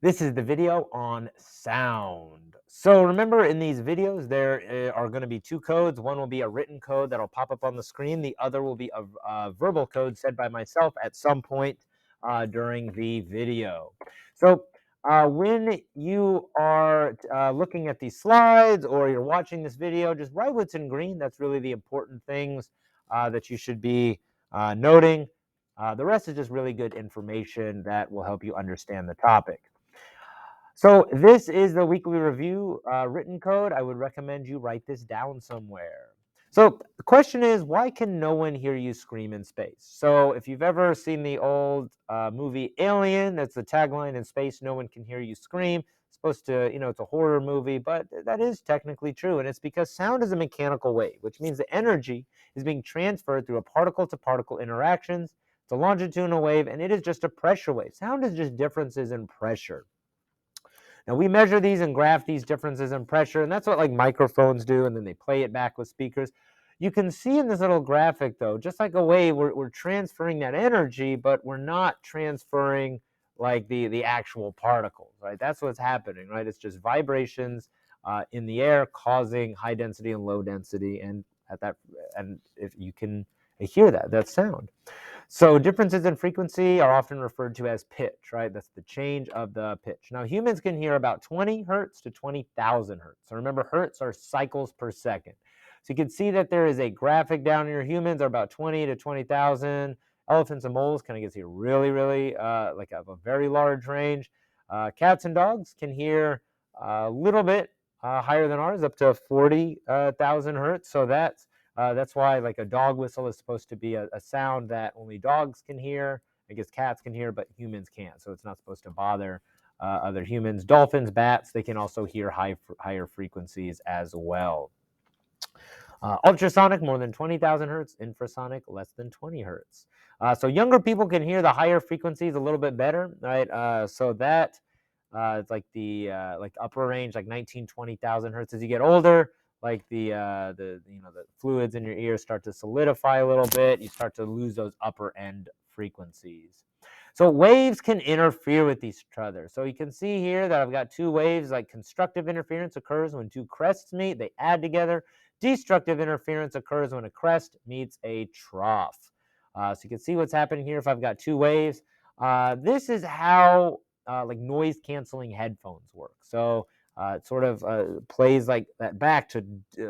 This is the video on sound. So remember, in these videos, there are going to be two codes. One will be a written code that'll pop up on the screen. The other will be a verbal code said by myself at some point during the video. So when you are looking at these slides or you're watching this video, just write what's in green. That's really the important things that you should be noting. The rest is just really good information that will help you understand the topic. So this is the weekly review written code. I would recommend you write this down somewhere. So the question is, why can no one hear you scream in space? So if you've ever seen the old movie Alien, that's the tagline: in space, no one can hear you scream. It's supposed to, it's a horror movie, but that is technically true. And it's because sound is a mechanical wave, which means the energy is being transferred through a particle-to-particle interactions. It's a longitudinal wave, and it is just a pressure wave. Sound is just differences in pressure. Now, we measure these and graph these differences in pressure, and that's what like microphones do, and then they play it back with speakers. You can see in this little graphic, though, just like a wave, we're transferring that energy, but we're not transferring like the actual particles, right? That's what's happening, right? It's just vibrations in the air causing high density and low density, and if you can hear that, that's sound. So differences in frequency are often referred to as pitch, right? That's the change of the pitch. Now, humans can hear about 20 hertz to 20,000 hertz. So remember, hertz are cycles per second. So you can see that there is a graphic down here. Humans are about 20 to 20,000. Elephants and moles kind of gets here really, really like a very large range. Cats and dogs can hear a little bit higher than ours, up to 40,000 hertz. So that's why like a dog whistle is supposed to be a sound that only dogs can hear. I guess cats can hear, but humans can't. So it's not supposed to bother other humans. Dolphins, bats, they can also hear higher frequencies as well. Ultrasonic, more than 20,000 hertz. Infrasonic, less than 20 hertz. So younger people can hear the higher frequencies a little bit better, right? So that it's like the like upper range, like 19, 20,000 hertz. As you get older, like the fluids in your ears start to solidify a little bit. You start to lose those upper end frequencies. So waves can interfere with each other. So you can see here that I've got two waves. Like constructive interference occurs when two crests meet, they add together. Destructive interference occurs when a crest meets a trough. So you can see what's happening here if I've got two waves. This is how like noise canceling headphones work. So it sort of plays like that back to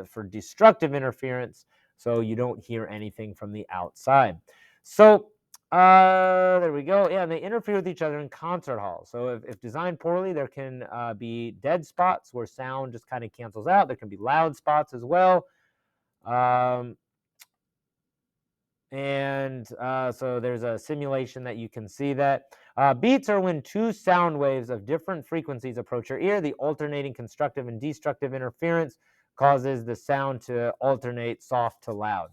for destructive interference, so you don't hear anything from the outside. So there we go. Yeah, and they interfere with each other in concert halls. So if designed poorly, there can be dead spots where sound just kind of cancels out. There can be loud spots as well. So there's a simulation that you can see that. Beats are when two sound waves of different frequencies approach your ear. The alternating constructive and destructive interference causes the sound to alternate soft to loud.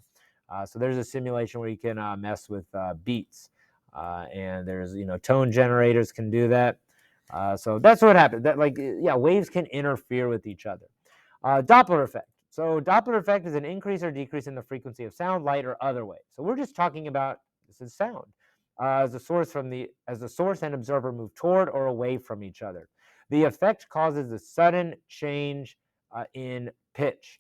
So there's a simulation where you can mess with beats. And there's, tone generators can do that. So that's what happens. Waves can interfere with each other. Doppler effect. So Doppler effect is an increase or decrease in the frequency of sound, light, or other waves. So we're just talking about this is sound. As the source and observer move toward or away from each other. The effect causes a sudden change in pitch.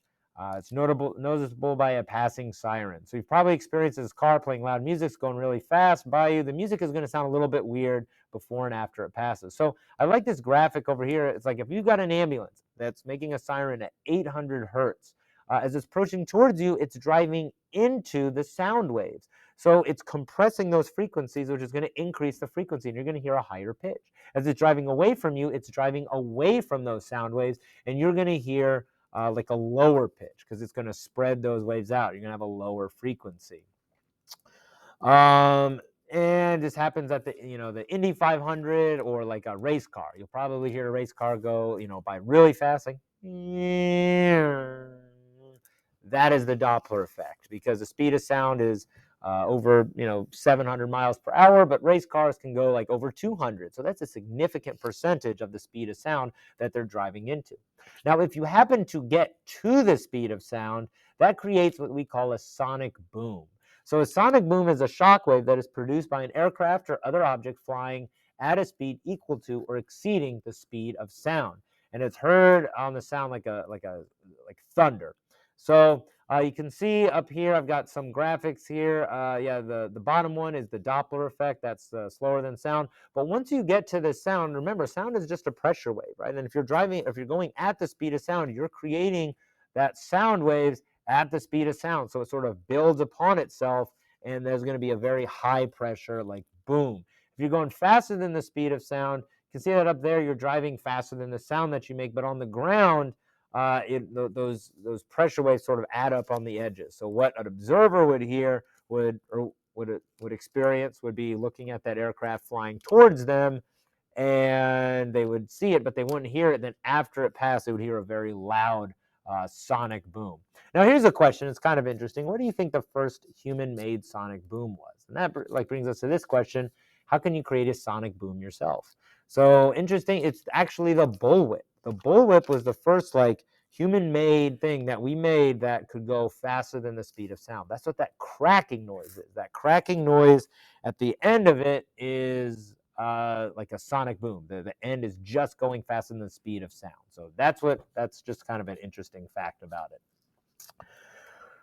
It's noticeable by a passing siren. So you've probably experienced this car playing loud music, it's going really fast by you. The music is going to sound a little bit weird before and after it passes. So I like this graphic over here. It's like if you got an ambulance that's making a siren at 800 hertz, as it's approaching towards you, it's driving into the sound waves. So it's compressing those frequencies, which is going to increase the frequency, and you're going to hear a higher pitch. As it's driving away from you, it's driving away from those sound waves, and you're going to hear like a lower pitch because it's going to spread those waves out. You're going to have a lower frequency. And this happens at the Indy 500 or like a race car. You'll probably hear a race car go, by really fast, like that is the Doppler effect, because the speed of sound is over 700 miles per hour, but race cars can go like over 200. So that's a significant percentage of the speed of sound that they're driving into. Now, if you happen to get to the speed of sound, that creates what we call a sonic boom. So a sonic boom is a shock wave that is produced by an aircraft or other object flying at a speed equal to or exceeding the speed of sound, and it's heard on the sound like thunder. So you can see up here, I've got some graphics here. Yeah, the bottom one is the Doppler effect. That's slower than sound. But once you get to the sound, remember, sound is just a pressure wave, right? And if you're going at the speed of sound, you're creating that sound waves at the speed of sound. So it sort of builds upon itself, and there's going to be a very high pressure, like boom. If you're going faster than the speed of sound, you can see that up there, you're driving faster than the sound that you make. But on the ground, those pressure waves sort of add up on the edges. So what an observer would hear would experience would be looking at that aircraft flying towards them, and they would see it, but they wouldn't hear it. Then after it passed, they would hear a very loud sonic boom. Now here's a question. It's kind of interesting. What do you think the first human-made sonic boom was? And that brings us to this question: how can you create a sonic boom yourself? So interesting. It's actually the bullwhip. The bullwhip was the first human-made thing that we made that could go faster than the speed of sound. That's what that cracking noise is. That cracking noise at the end of it is like a sonic boom. The end is just going faster than the speed of sound. So that's just kind of an interesting fact about it.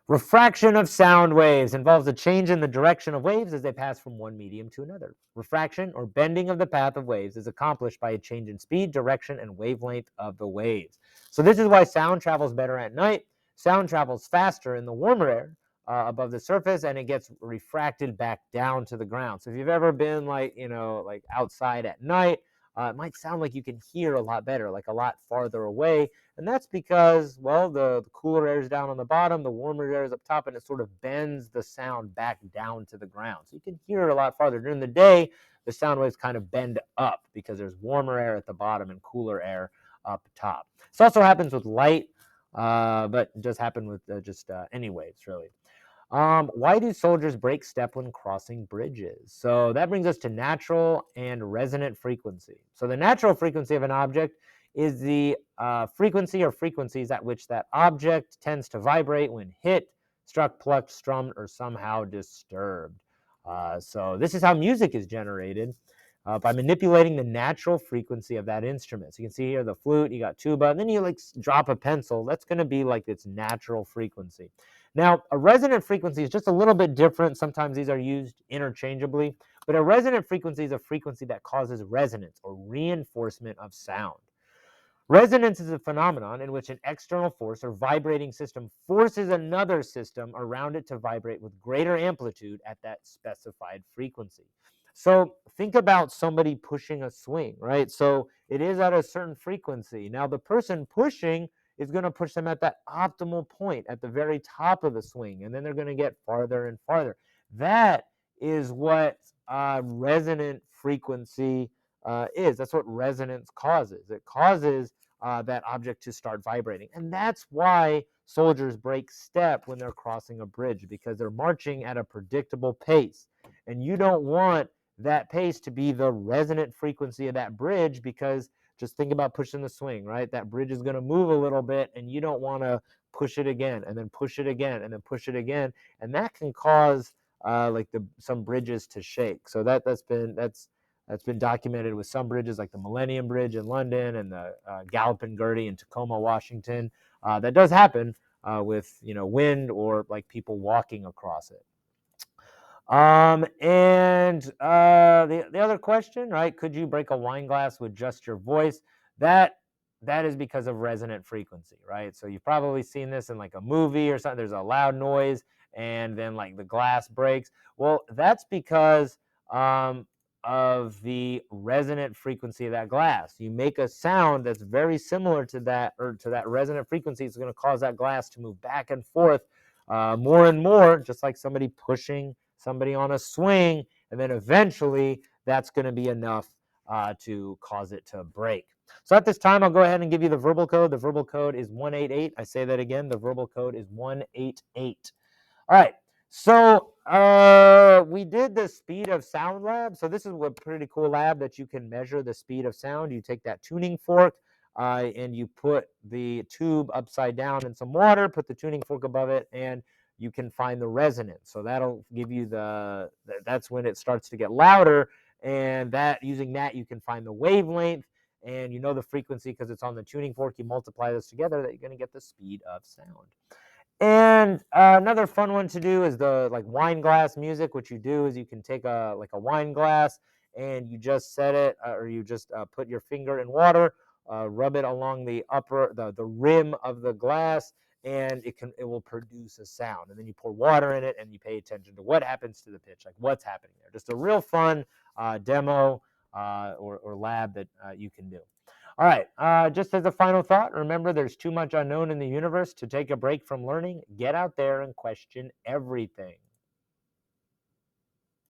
Refraction of sound waves involves a change in the direction of waves as they pass from one medium to another. Refraction, or bending of the path of waves, is accomplished by a change in speed, direction, and wavelength of the waves. So this is why sound travels better at night. Sound travels faster in the warmer air above the surface, and it gets refracted back down to the ground. So if you've ever been like outside at night, it might sound like you can hear a lot better, like a lot farther away. And that's because, well, the cooler air is down on the bottom, the warmer air is up top, and it sort of bends the sound back down to the ground. So you can hear it a lot farther. During the day, the sound waves kind of bend up because there's warmer air at the bottom and cooler air up top. This also happens with light, but it does happen with any waves, really. Why do soldiers break step when crossing bridges? So that brings us to natural and resonant frequency. So the natural frequency of an object is the frequency or frequencies at which that object tends to vibrate when hit, struck, plucked, strummed, or somehow disturbed. So this is how music is generated by manipulating the natural frequency of that instrument. So you can see here the flute, you got tuba, and then you drop a pencil. That's going to be like its natural frequency. Now, a resonant frequency is just a little bit different. Sometimes these are used interchangeably, but a resonant frequency is a frequency that causes resonance or reinforcement of sound. Resonance is a phenomenon in which an external force or vibrating system forces another system around it to vibrate with greater amplitude at that specified frequency. So think about somebody pushing a swing, right? So it is at a certain frequency. Now the person pushing is going to push them at that optimal point at the very top of the swing, and then they're going to get farther and farther. That is what resonant frequency is. That's what resonance causes. It causes that object to start vibrating. And that's why soldiers break step when they're crossing a bridge, because they're marching at a predictable pace. And you don't want that pace to be the resonant frequency of that bridge, because just think about pushing the swing, right? That bridge is going to move a little bit, and you don't want to push it again and then push it again and then push it again. And that can cause some bridges to shake. So that's been documented with some bridges like the Millennium Bridge in London and the Gallopin Gertie in Tacoma, Washington. That does happen with wind or like people walking across it. The other question, right? Could you break a wine glass with just your voice? That is because of resonant frequency, right? So you've probably seen this in like a movie or something. There's a loud noise, and then like the glass breaks. Well, that's because of the resonant frequency of that glass. You make a sound that's very similar to that, or to that resonant frequency. It's going to cause that glass to move back and forth more and more, just like somebody pushing somebody on a swing, and then eventually that's going to be enough to cause it to break. So at this time, I'll go ahead and give you the verbal code. The verbal code is 188. I say that again. The verbal code is 188. All right. So we did the speed of sound lab. So this is a pretty cool lab that you can measure the speed of sound. You take that tuning fork and you put the tube upside down in some water, put the tuning fork above it, and you can find the resonance. So that'll give you that's when it starts to get louder. and that using that you can find the wavelength, and you know the frequency because it's on the tuning fork. You multiply those together, that you're going to get the speed of sound. And another fun one to do is the like wine glass music. What you do is you can take a wine glass, and you just set it, or you just put your finger in water, rub it along the rim of the glass, and it will produce a sound. And then you pour water in it, and you pay attention to what happens to the pitch, like what's happening there. Just a real fun demo or lab that you can do. All right, just as a final thought, remember there's too much unknown in the universe to take a break from learning. Get out there and question everything.